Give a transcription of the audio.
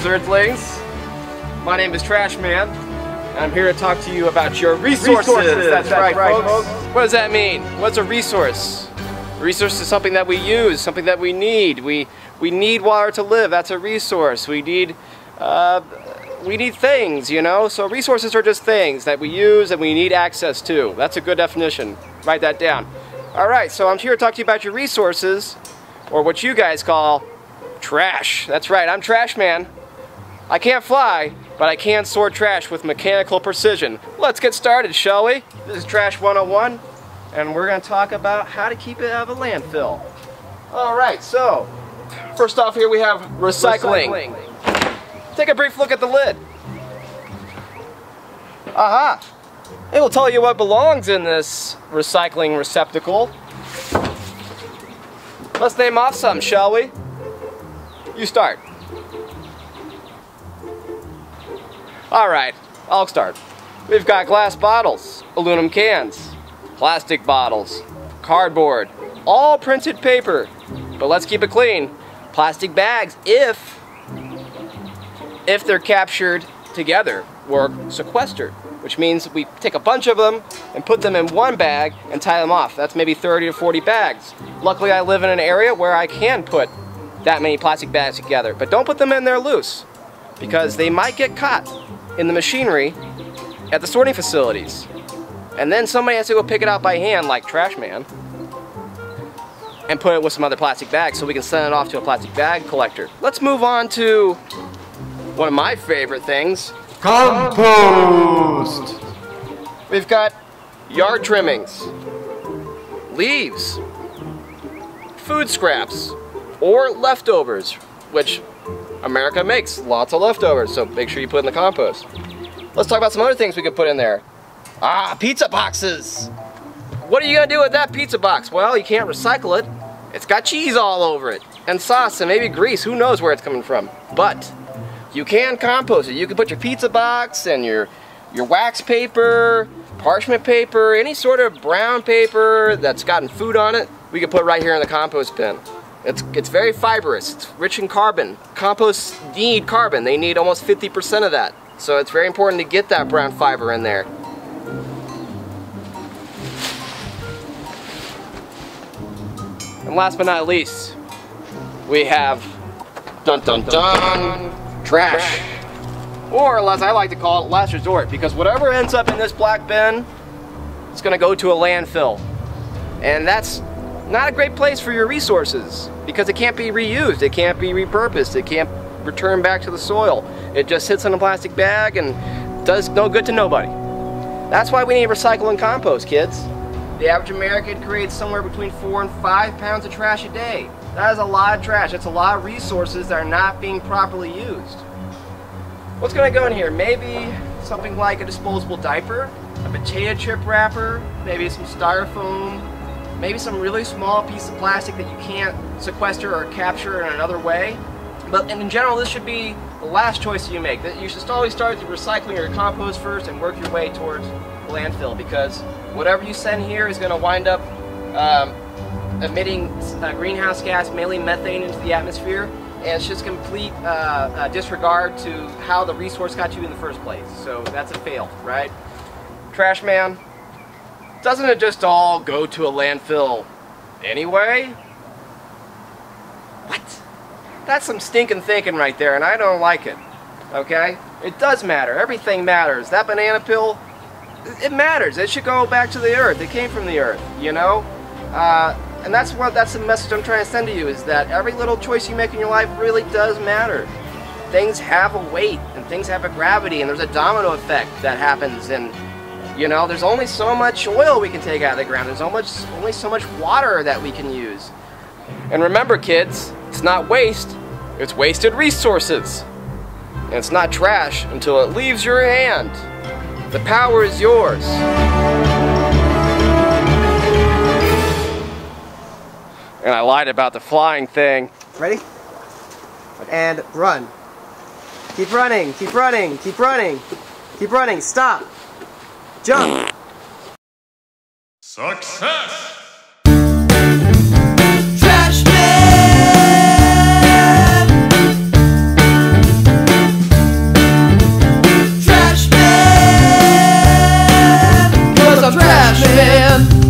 Greetings, Earthlings. My name is TrashMan, and I'm here to talk to you about your resources. That's right, folks. What does that mean? What's a resource? A resource is something that we use, something that we need. We need water to live. That's a resource. We need things, you know? So resources are just things that we use and we need access to. That's a good definition. Write that down. Alright, so I'm here to talk to you about your resources, or what you guys call trash. That's right, I'm TrashMan. I can't fly, but I can sort trash with mechanical precision. Let's get started, shall we? This is Trash 101, and we're going to talk about how to keep it out of a landfill. Alright, so, first off here we have recycling. Take a brief look at the lid. Aha! It will tell you what belongs in this recycling receptacle. Let's name off some, shall we? You start. Alright, I'll start. We've got glass bottles, aluminum cans, plastic bottles, cardboard, all printed paper. But let's keep it clean. Plastic bags, if they're captured together or sequestered, which means we take a bunch of them and put them in one bag and tie them off. That's maybe 30 to 40 bags. Luckily I live in an area where I can put that many plastic bags together, but don't put them in there loose, because they might get caught in the machinery at the sorting facilities. And then somebody has to go pick it out by hand, like TrashMan, and put it with some other plastic bags so we can send it off to a plastic bag collector. Let's move on to one of my favorite things. Compost! We've got yard trimmings, leaves, food scraps, or leftovers, which America makes lots of leftovers, so make sure you put in the compost. Let's talk about some other things we could put in there. Pizza boxes! What are you gonna do with that pizza box? Well, you can't recycle it. It's got cheese all over it, and sauce, and maybe grease. Who knows where it's coming from? But you can compost it. You can put your pizza box and your wax paper, parchment paper, any sort of brown paper that's gotten food on it, we can put right here in the compost bin. It's very fibrous. It's rich in carbon. Composts need carbon. They need almost 50% of that. So it's very important to get that brown fiber in there. And last but not least, we have dun dun dun trash. Or, as I like to call it, last resort, because whatever ends up in this black bin, it's going to go to a landfill. And that's not a great place for your resources, because it can't be reused, it can't be repurposed, it can't return back to the soil. It just sits in a plastic bag and does no good to nobody. That's why we need recycle and compost, kids. The average American creates somewhere between 4 and 5 pounds of trash a day. That is a lot of trash. That's a lot of resources that are not being properly used. What's going to go in here? Maybe something like a disposable diaper, a potato chip wrapper, maybe some styrofoam, maybe some really small piece of plastic that you can't sequester or capture in another way. But in general, this should be the last choice you make. You should always start with recycling or compost first and work your way towards landfill, because whatever you send here is going to wind up emitting greenhouse gas, mainly methane, into the atmosphere, and it's just complete disregard to how the resource got to you in the first place. So that's a fail, right? TrashMan, doesn't it just all go to a landfill anyway? What? That's some stinking thinking right there, and I don't like it. Okay? It does matter. Everything matters. That banana peel, it matters. It should go back to the earth. It came from the earth, you know? And that's the message I'm trying to send to you, is that every little choice you make in your life really does matter. Things have a weight, and things have a gravity, and there's a domino effect that happens, and you know, there's only so much oil we can take out of the ground. There's only so much water that we can use. And remember, kids, it's not waste, it's wasted resources. And it's not trash until it leaves your hand. The power is yours. And I lied about the flying thing. Ready? And run. Keep running, keep running, keep running. Keep running, stop. Jump. Success! TrashMan.